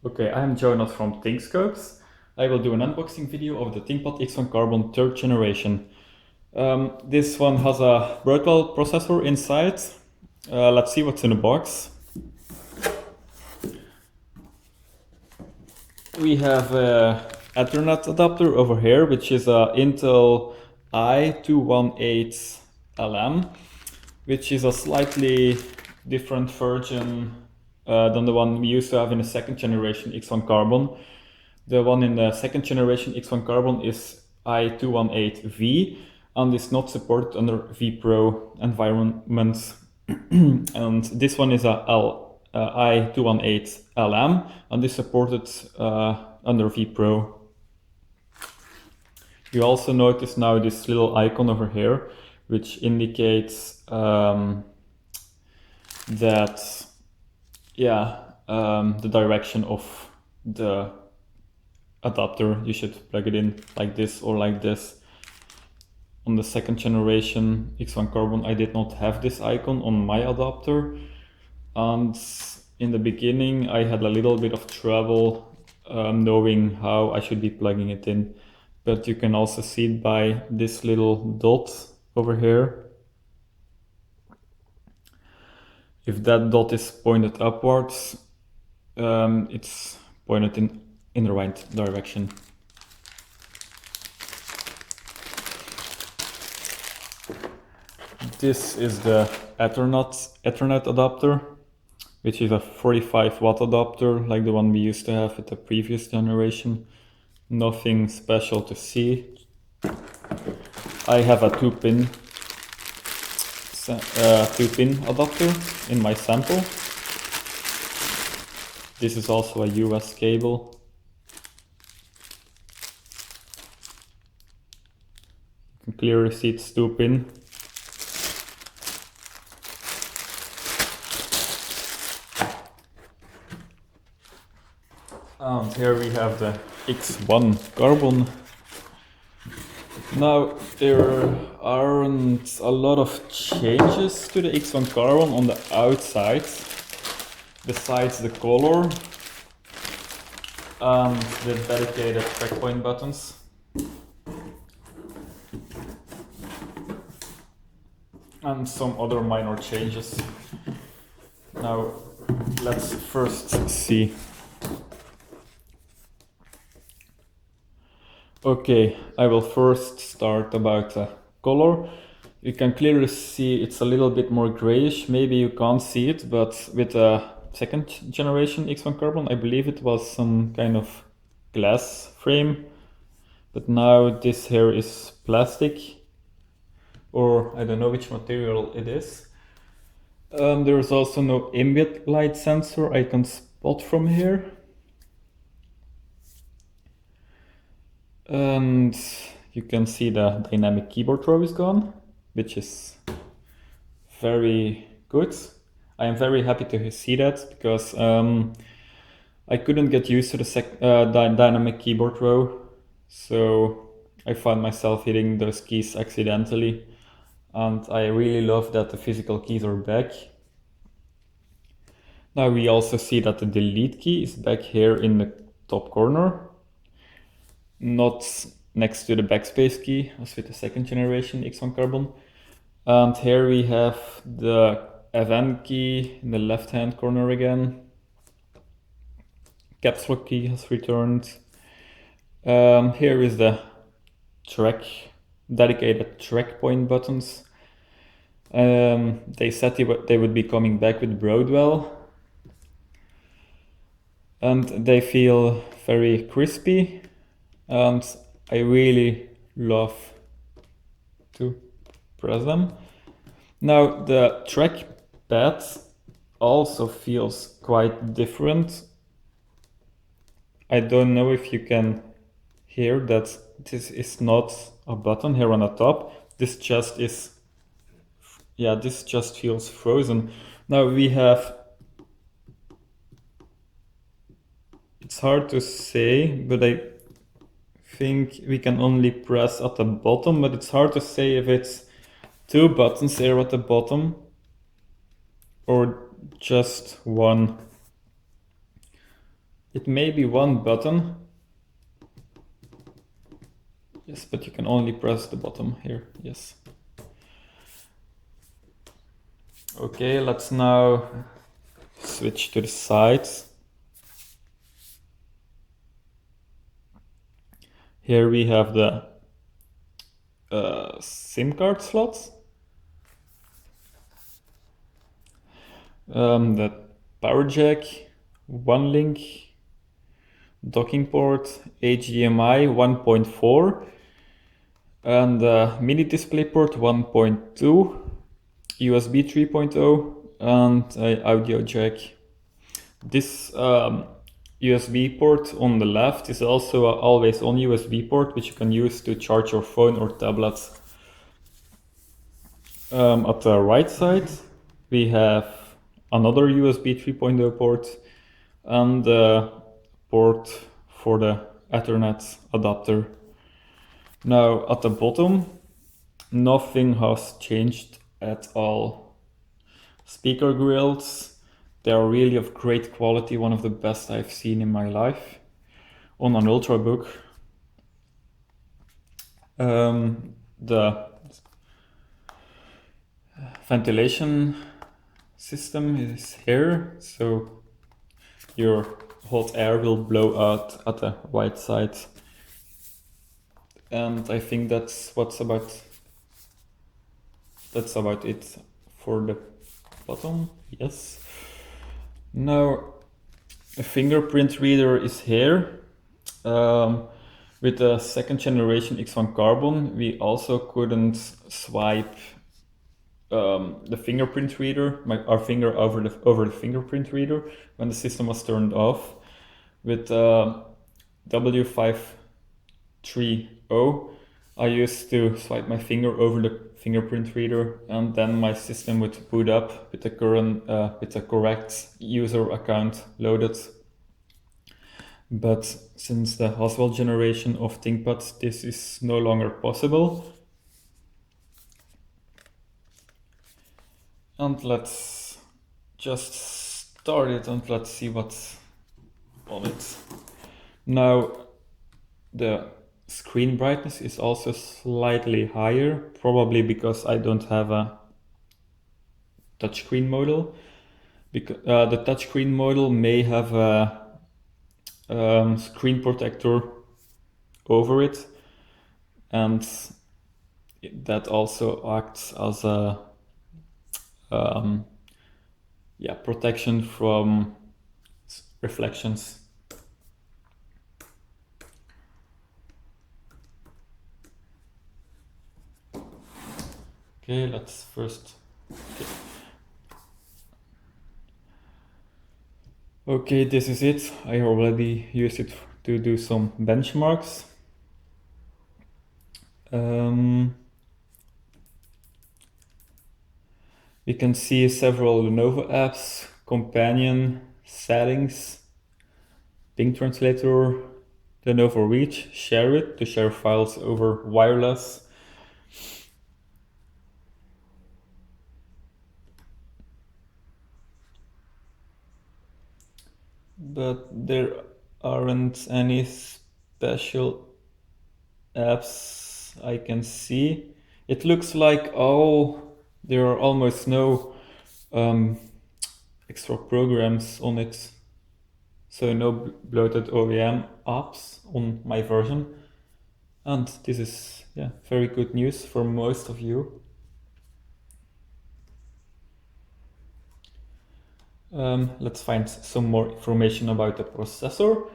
Okay, I'm Jonas from ThinkScopes. I will do an unboxing video of the ThinkPad X1 Carbon 3rd generation. This one has a Broadwell processor inside. Let's see what's in the box. We have an Ethernet adapter over here, which is a Intel i218LM, which is a slightly different version than the one we used to have in the second generation X1 Carbon. The one in the second generation X1 Carbon is i218V and is not supported under vPro environments. And this one is a i218LM and is supported under vPro. You also notice now this little icon over here, which indicates that, the direction of the adapter. You should plug it in like this or like this. On the second generation X1 Carbon, I did not have this icon on my adapter, and in the beginning I had a little bit of trouble knowing how I should be plugging it in, but you can also see it by this little dot over here. If that dot is pointed upwards, it's pointed in the right direction. This is the Ethernet adapter, which is a 45-watt adapter like the one we used to have with the previous generation. Nothing special to see. I have a two-pin adapter in my sample. This is also a US cable. You can clearly see it's two-pin. And here we have the X1 Carbon. Now, there aren't a lot of changes to the X1 Carbon on the outside, besides the color and the dedicated TrackPoint buttons. And some other minor changes. Now, let's first see. Okay, I will first start about the color. You can clearly see it's a little bit more grayish. Maybe you can't see it, but with the second generation X1 Carbon, I believe it was some kind of glass frame. But now this here is plastic, or I don't know which material it is. There is also no ambient light sensor I can spot from here. And you can see the dynamic keyboard row is gone, which is very good. I am very happy to see that, because I couldn't get used to the dynamic keyboard row, so I found myself hitting those keys accidentally, and I really love that the physical keys are back. Now we also see that the delete key is back here in the top corner, not next to the backspace key as with the second generation X1 Carbon. And here we have the event key in the left hand corner again. Caps lock key has returned. Here is the dedicated TrackPoint buttons. They said they would be coming back with Broadwell, and they feel very crispy, and I really love to press them. Now the trackpad also feels quite different. I don't know if you can hear that this is not a button here on the top. This just feels frozen. Now we have, it's hard to say, but I think we can only press at the bottom, but it's hard to say if it's two buttons here at the bottom or just one. It may be one button. Yes, but you can only press the bottom here. Yes. Okay, let's now switch to the sides. Here we have the SIM card slots, the power jack, one link, docking port, HDMI 1.4, and mini display port 1.2, USB 3.0, and audio jack. This USB port on the left is also an always-on USB port, which you can use to charge your phone or tablet. At the right side, we have another USB 3.0 port and the port for the Ethernet adapter. Now at the bottom, nothing has changed at all. Speaker grills, they are really of great quality, one of the best I've seen in my life on an Ultrabook. The ventilation system is here, so your hot air will blow out at the right side. And I think that's about it for the bottom. Yes. Now a fingerprint reader is here. With the second generation X1 Carbon, we also couldn't swipe the fingerprint reader, our finger over the fingerprint reader when the system was turned off. With W530, I used to swipe my finger over the fingerprint reader, and then my system would boot up with the correct user account loaded. But since the Haswell generation of ThinkPads, this is no longer possible. And let's just start it and let's see what's on it. Now the screen brightness is also slightly higher, probably because I don't have a touchscreen model. Because the touchscreen model may have a screen protector over it, and that also acts as a protection from reflections. Okay, let's first. Okay, this is it. I already used it to do some benchmarks. We can see several Lenovo apps, companion, settings, Bing Translator, Lenovo Reach, share it to share files over wireless. But there aren't any special apps I can see. It looks like there are almost no extra programs on it. So no bloated OEM apps on my version. And this is very good news for most of you. Let's find some more information about the processor.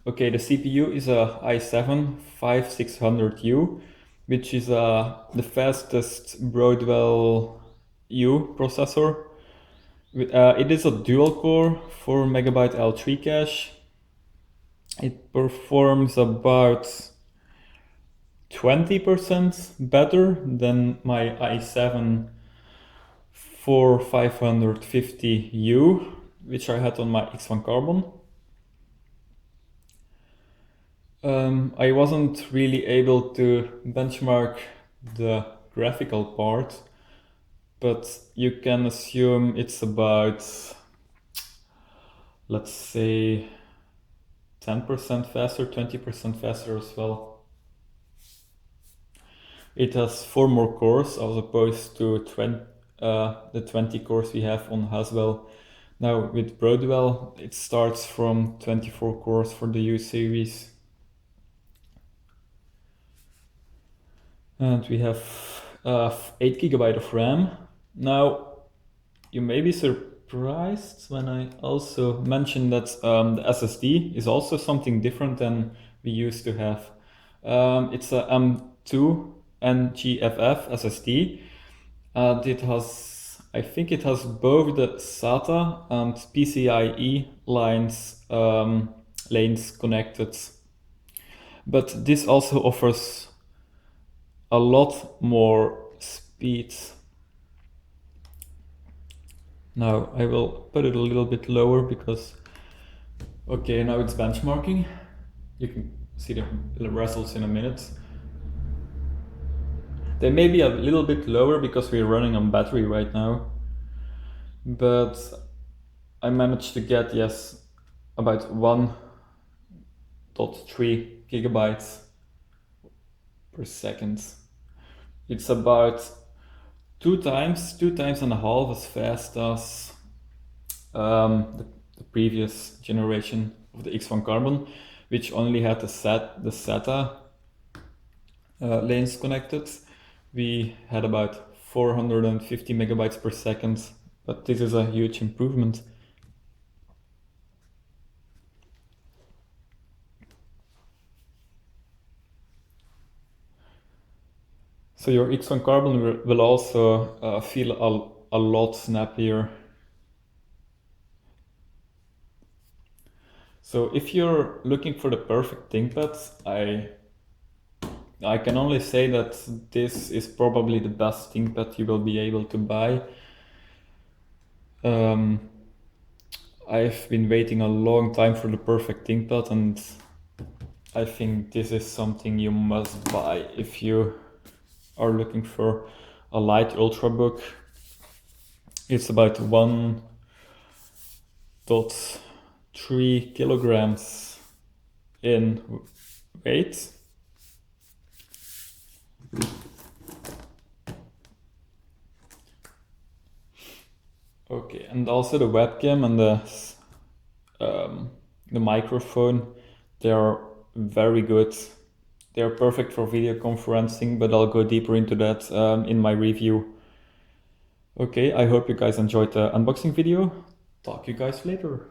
Okay, the CPU is a i7-5600U, which is the fastest Broadwell U processor. It is a dual-core 4MB L3 cache. It performs about 20% better than my i7-4550U, which I had on my X1 Carbon. I wasn't really able to benchmark the graphical part, but you can assume it's about, let's say, 10% faster, 20% faster as well. It has 4 more cores as opposed to the 20 cores we have on Haswell. Now with Broadwell, it starts from 24 cores for the U series. And we have 8 GB of RAM. Now, you may be surprised when I also mention that the SSD is also something different than we used to have. It's a M2 NGFF SSD. It has, I think it has both the SATA and PCIe lanes connected. But this also offers a lot more speed. Now I will put it a little bit lower because, okay, now it's benchmarking. You can see the results in a minute. They may be a little bit lower because we're running on battery right now, but I managed to get, yes, about 1.3 gigabytes per second. It's about two times and a half as fast as the previous generation of the X1 Carbon, which only had the SATA lanes connected. We had about 450 megabytes per second, but this is a huge improvement. So your X1 Carbon will also feel a lot snappier. So if you're looking for the perfect ThinkPad, I can only say that this is probably the best ThinkPad you will be able to buy. I've been waiting a long time for the perfect ThinkPad, and I think this is something you must buy if you are looking for a light ultrabook. It's about 1.3 kilograms in weight. Okay, and also the webcam and the microphone, they are very good. They are perfect for video conferencing, but I'll go deeper into that in my review. Okay, I hope you guys enjoyed the unboxing video. Talk to you guys later.